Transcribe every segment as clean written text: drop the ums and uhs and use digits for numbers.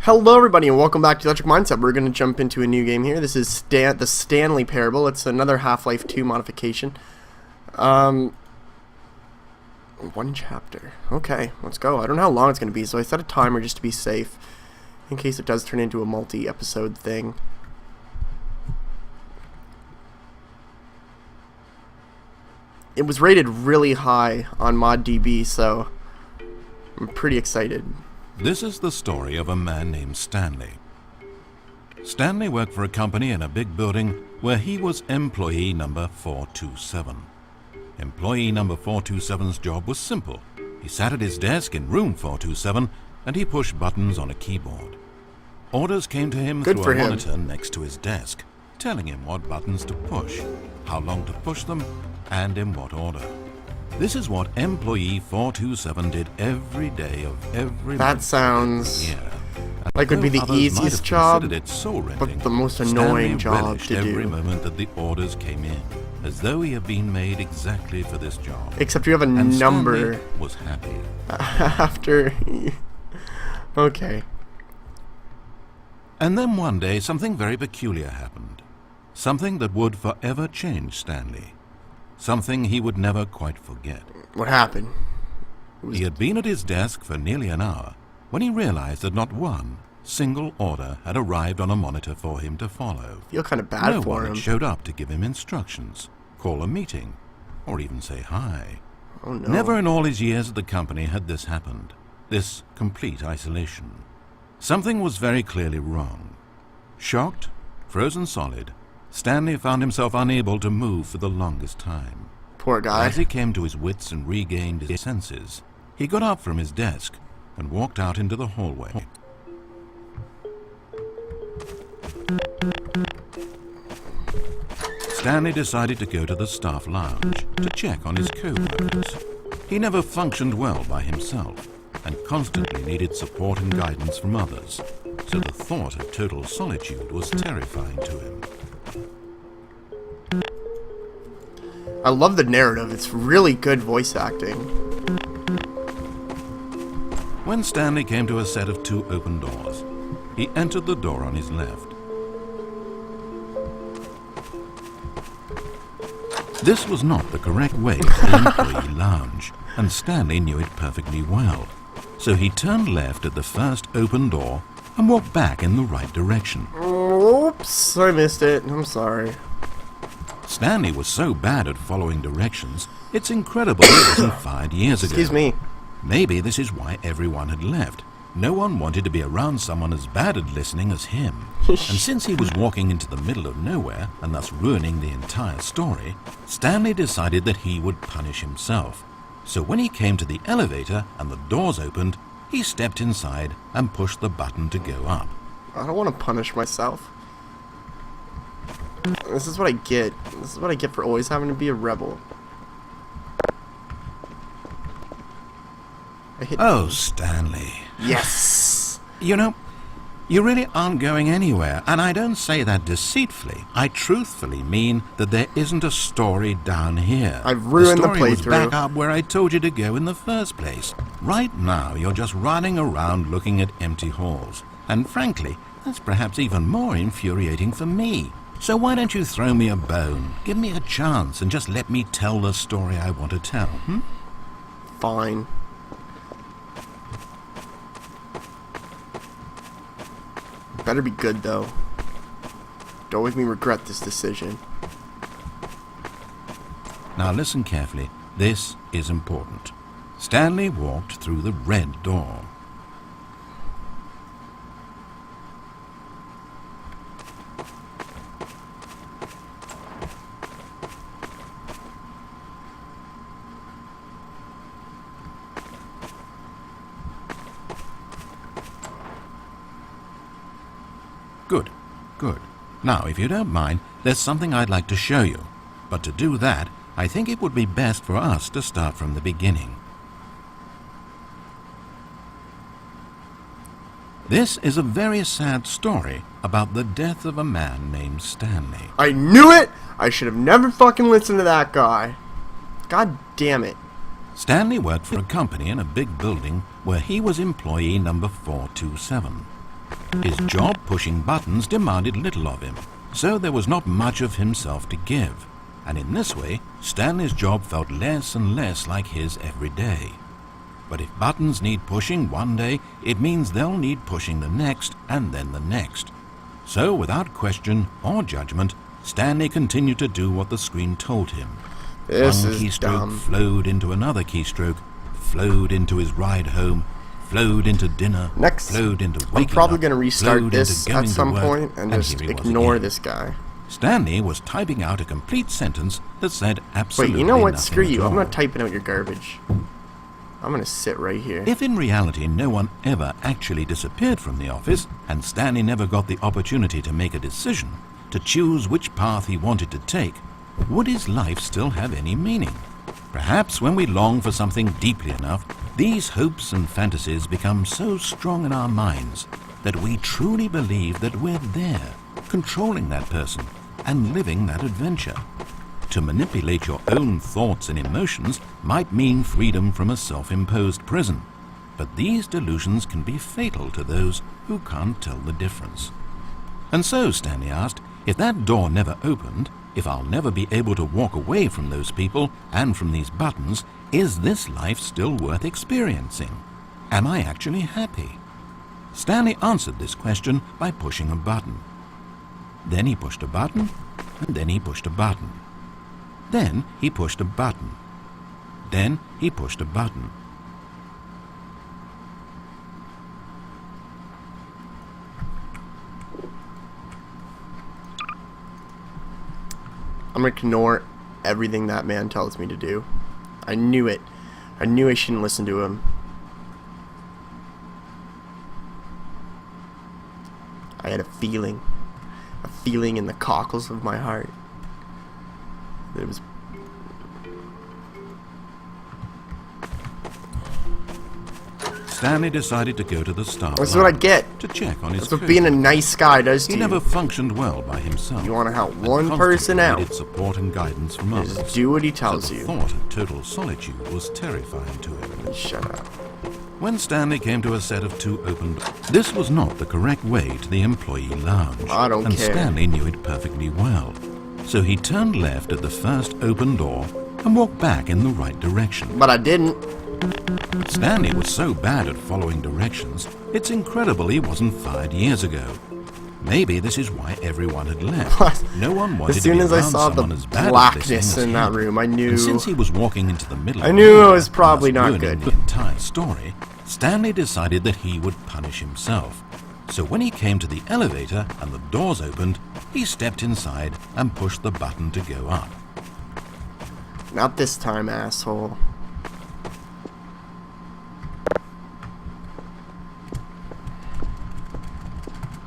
Hello everybody and welcome back to Electric Mindset. We're going to jump into a new game here. This is the Stanley Parable. It's another Half-Life 2 modification. One chapter. Okay, let's go. I don't know how long it's going to be, so I set a timer just to be safe in case it does turn into a multi-episode thing. It was rated really high on ModDB, so I'm pretty excited. This is the story of a man named Stanley. Stanley worked for a company in a big building where he was employee number 427. Employee number 427's job was simple. He sat at his desk in room 427 and he pushed buttons on a keyboard. Orders came to him through a monitor next to his desk, telling him what buttons to push, how long to push them, and in what order. This is what employee 427 did every day of every month. That sounds like it would be the easiest job, but the most annoying job to do. Every moment that the orders came in, as though he had been made exactly for this job. Except you have a number. Stanley was happy. After. Okay. And then one day something very peculiar happened. Something that would forever change Stanley. Something he would never quite forget. What happened? He had been at his desk for nearly an hour when he realized that not one single order had arrived on a monitor for him to follow. I feel kind of bad no for one him. had showed up to give him instructions, call a meeting, or even say hi. Oh no. Never in all his years at the company had this happened. This complete isolation. Something was very clearly wrong. Shocked, frozen solid, Stanley found himself unable to move for the longest time. Poor guy. As he came to his wits and regained his senses, he got up from his desk and walked out into the hallway. Stanley decided to go to the staff lounge to check on his co-workers. He never functioned well by himself and constantly needed support and guidance from others, so the thought of total solitude was terrifying to him. I love the narrative. It's really good voice acting. When Stanley came to a set of two open doors, he entered the door on his left. This was not the correct way to the employee lounge, and Stanley knew it perfectly well. So he turned left at the first open door and walked back in the right direction. Oops, I missed it. I'm sorry. Stanley was so bad at following directions, it's incredible he wasn't fired years ago. Excuse me. Maybe this is why everyone had left. No one wanted to be around someone as bad at listening as him. And since he was walking into the middle of nowhere, and thus ruining the entire story, Stanley decided that he would punish himself. So when he came to the elevator and the doors opened, he stepped inside and pushed the button to go up. I don't want to punish myself. This is what I get. This is what I get for always having to be a rebel. Oh, Stanley. Yes! You know, you really aren't going anywhere, and I don't say that deceitfully. I truthfully mean that there isn't a story down here. I've ruined the story was playthrough. back up where I told you to go in the first place. Right now, you're just running around looking at empty halls. And frankly, that's perhaps even more infuriating for me. So why don't you throw me a bone, give me a chance, and just let me tell the story I want to tell, Fine. Better be good, though. Don't make me regret this decision. Now listen carefully. This is important. Stanley walked through the red door. Good, good. Now, if you don't mind, there's something I'd like to show you. But to do that, I think it would be best for us to start from the beginning. This is a very sad story about the death of a man named Stanley. I knew it! I should have never fucking listened to that guy. God damn it. Stanley worked for a company in a big building where he was employee number 427. His job pushing buttons demanded little of him, so there was not much of himself to give, and in this way Stanley's job felt less and less like his every day. But if buttons need pushing one day, it means they'll need pushing the next and then the next. So without question or judgment, Stanley continued to do what the screen told him. This One is keystroke dumb. flowed into another keystroke, flowed into his ride home, flowed into dinner, Next, flowed into I'm waking probably up, going to restart flowed this into going at to some work, point and just here he was ignore again. this guy. Stanley was typing out a complete sentence that said Wait, absolutely you know what? nothing Screw at you. I'm all. not typing out your garbage. I'm going to sit right here. If in reality no one ever actually disappeared from the office, and Stanley never got the opportunity to make a decision, to choose which path he wanted to take, would his life still have any meaning? Perhaps when we long for something deeply enough, these hopes and fantasies become so strong in our minds that we truly believe that we're there, controlling that person and living that adventure. To manipulate your own thoughts and emotions might mean freedom from a self-imposed prison, but these delusions can be fatal to those who can't tell the difference. And so, Stanley asked, if that door never opened, if I'll never be able to walk away from those people and from these buttons, is this life still worth experiencing? Am I actually happy? Stanley answered this question by pushing a button. Then he pushed a button, and then he pushed a button. Then he pushed a button. Then he pushed a button. I'm going to ignore everything that man tells me to do. I knew it. I knew I shouldn't listen to him. I had a feeling in the cockles of my heart. It was. Stanley decided to go to the staff That's what I lounge get. to check on his That's what being a coat. nice guy does to He you. never functioned well by himself. You want to help and one person constantly out, needed support and guidance from others. just do what he So tells the you. thought of total solitude was terrifying to him. Shut up. When Stanley came to a set of two open doors, this was not the correct way to the employee lounge. I don't and care. Stanley knew it perfectly well. So he turned left at the first open door and walked back in the right direction. But I didn't. Stanley was so bad at following directions, it's incredible he wasn't fired years ago. Maybe this is why everyone had left. What? No one wanted As soon to as be I around saw the someone as bad at this blackness thing in as that him. room, I knew. And since he was walking into the middle I of knew the it was probably thus not ruining good. the entire story, Stanley decided that he would punish himself. So when he came to the elevator and the doors opened, he stepped inside and pushed the button to go up. Not this time, asshole.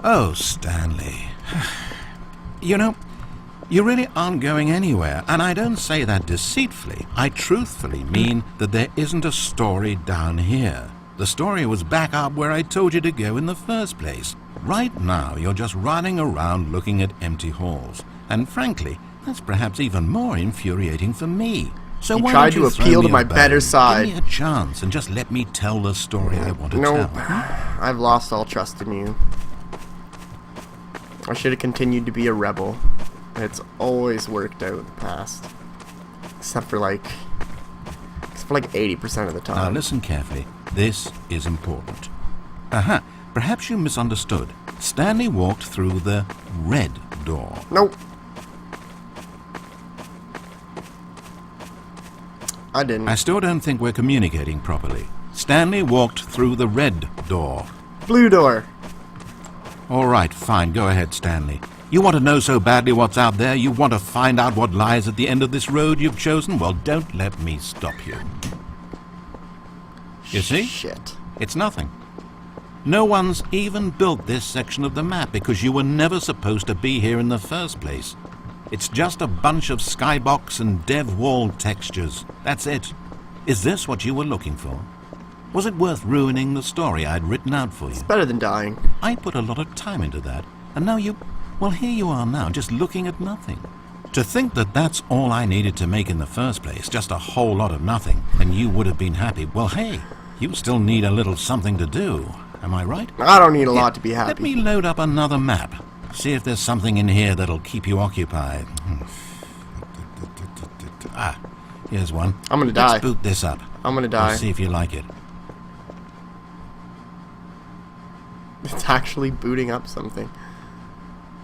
Oh, Stanley. You know, you really aren't going anywhere, and I don't say that deceitfully. I truthfully mean that there isn't a story down here. The story was back up where I told you to go in the first place. Right now, you're just running around looking at empty halls. And frankly, that's perhaps even more infuriating for me. So You why tried don't you to throw appeal me to a my bone? better side. Give me a chance and just let me tell the story I want to Nope. tell. I've lost all trust in you. I should have continued to be a rebel. It's always worked out in the past. Except for like 80% of the Now time. listen carefully. This is important. Aha, perhaps you misunderstood. Stanley walked through the red door. Nope. I didn't. I still don't think we're communicating properly. Stanley walked through the red door. Blue door. All right, fine. Go ahead, Stanley. You want to know so badly what's out there? You want to find out what lies at the end of this road you've chosen? Well, don't let me stop you. You see? Shit. It's nothing. No one's even built this section of the map because you were never supposed to be here in the first place. It's just a bunch of skybox and dev wall textures. That's it. Is this what you were looking for? Was it worth ruining the story I'd written out for you? Better than dying. I put a lot of time into that, and now well, here you are now, just looking at nothing. To think that that's all I needed to make in the first place, just a whole lot of nothing, and you would have been happy, well, hey, you still need a little something to do. Am I right? I don't need a lot to be Let happy. me load up another map. See if there's something in here that'll keep you occupied. Ah, here's one. I'm gonna die. Let's boot this up. I'm gonna We'll die. see if you like it. It's actually booting up something.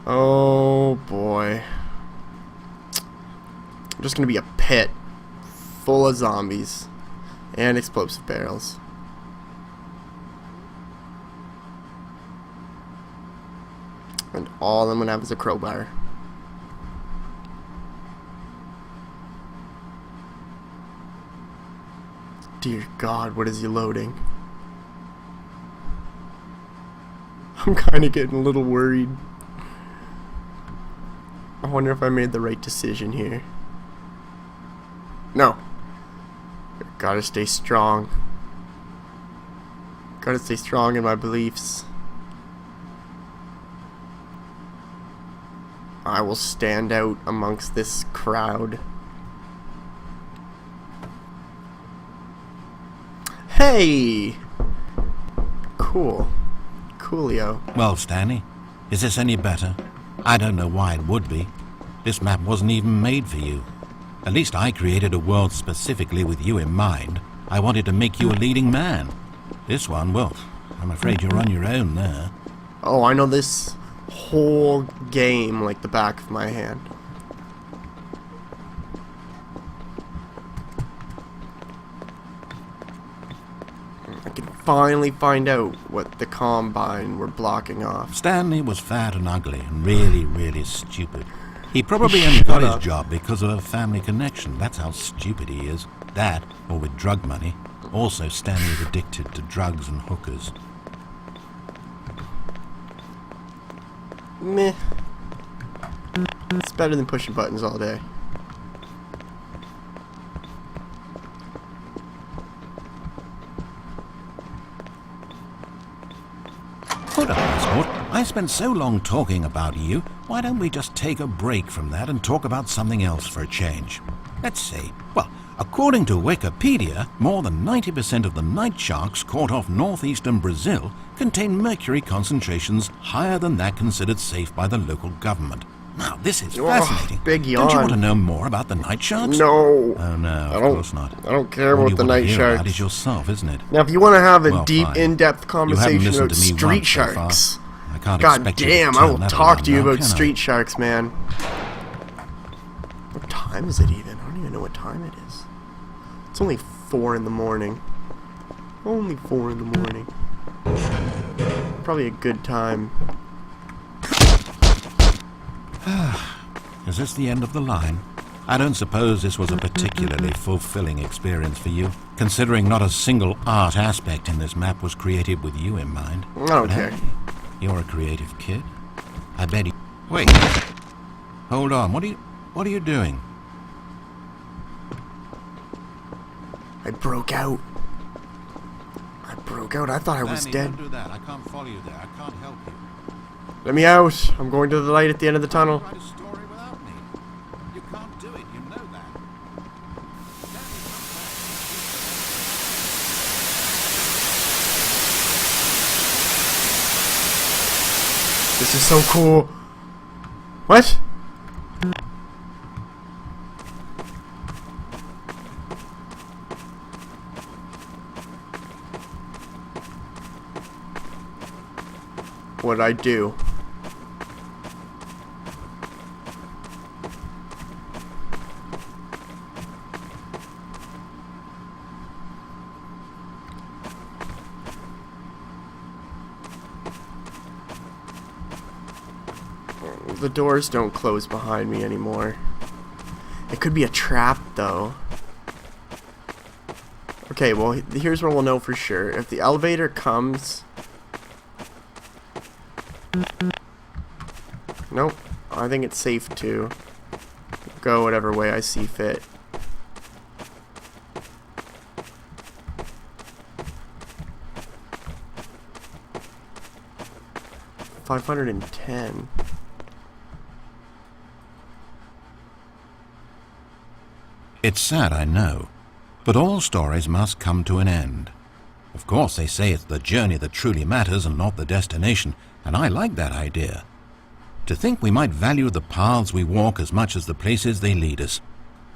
Oh boy. Just gonna be a pit full of zombies and explosive barrels. And all I'm gonna have is a crowbar. Dear God, what is he loading? I'm kinda getting a little worried. I wonder if I made the right decision here. No. Gotta stay strong. Gotta stay strong in my beliefs. I will stand out amongst this crowd. Hey! Cool. Coolio. Well, Stanley, is this any better? I don't know why it would be. This map wasn't even made for you. At least I created a world specifically with you in mind. I wanted to make you a leading man. This one, well, I'm afraid you're on your own there. Oh, I know this whole game like the back of my hand. I can finally find out what the Combine were blocking off. Stanley was fat and ugly and really, really stupid. He probably only got his job because of a family connection. That's how stupid he is. That, or with drug money. Also, Stanley's addicted to drugs and hookers. Meh. It's better than pushing buttons all day. Hold up, Sport. I spent so long talking about you. Why don't we just take a break from that and talk about something else for a change? Let's see. Well, according to Wikipedia, more than 90% of the night sharks caught off northeastern Brazil contain mercury concentrations higher than that considered safe by the local government. Now, this is fascinating. Big yawn. Don't you want to know more about the night sharks? No. Oh, no, of course not. I don't care All about you the want to night hear sharks. about is yourself, isn't it? Now, if you want to have a Well, deep, fine. in-depth conversation listened about to me street once so far. sharks, I can't God expect you to damn, I turn will that talk around to you now, about can I? street sharks, man. What time is it even? I don't even know what time it is. It's only 4 in the morning. Only 4 in the morning. Probably a good time. Is this the end of the line? I don't suppose this was a particularly fulfilling experience for you, considering not a single art aspect in this map was created with you in mind. I don't But care. hey, you're a creative kid. I bet you... Wait. Hold on. What are you doing? I broke out. I thought I was Stanley, dead. don't do that. I can't follow you there. I can't help you. Let me out. I'm going to the light at the end of the tunnel. Write a story without me. You can't do it. You know that. This is so cool. What? What'd I do? The doors don't close behind me anymore. It could be a trap, though. Okay, well, here's what we'll know for sure. If the elevator comes... Nope. I think it's safe to go whatever way I see fit. $510. It's sad, I know, but all stories must come to an end. Of course, they say it's the journey that truly matters and not the destination, and I like that idea. To think we might value the paths we walk as much as the places they lead us.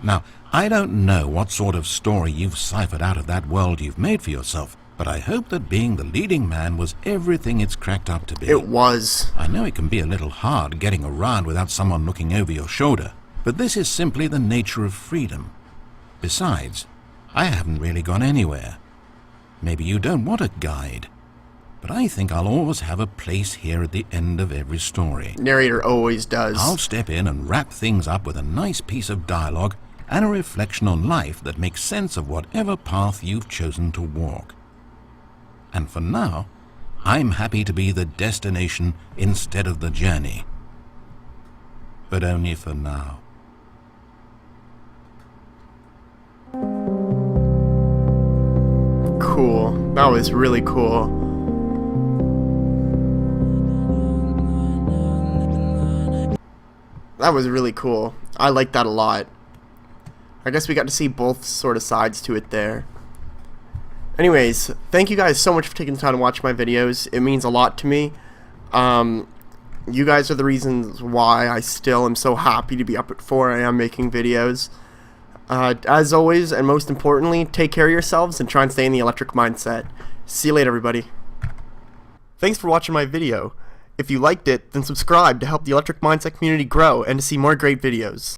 Now, I don't know what sort of story you've ciphered out of that world you've made for yourself, but I hope that being the leading man was everything it's cracked up to be. It was. I know it can be a little hard getting around without someone looking over your shoulder, but this is simply the nature of freedom. Besides, I haven't really gone anywhere. Maybe you don't want a guide, but I think I'll always have a place here at the end of every story. Narrator always does. I'll step in and wrap things up with a nice piece of dialogue and a reflection on life that makes sense of whatever path you've chosen to walk. And for now, I'm happy to be the destination instead of the journey. But only for now. Cool. That was really cool. That was really cool. I like that a lot. I guess we got to see both sort of sides to it there. Anyways, thank you guys so much for taking the time to watch my videos. It means a lot to me. You guys are the reasons why I still am so happy to be up at 4 a.m. making videos. As always, and most importantly, take care of yourselves and try and stay in the electric mindset. See you later, everybody. Thanks for watching my video. If you liked it, then subscribe to help the electric mindset community grow and to see more great videos.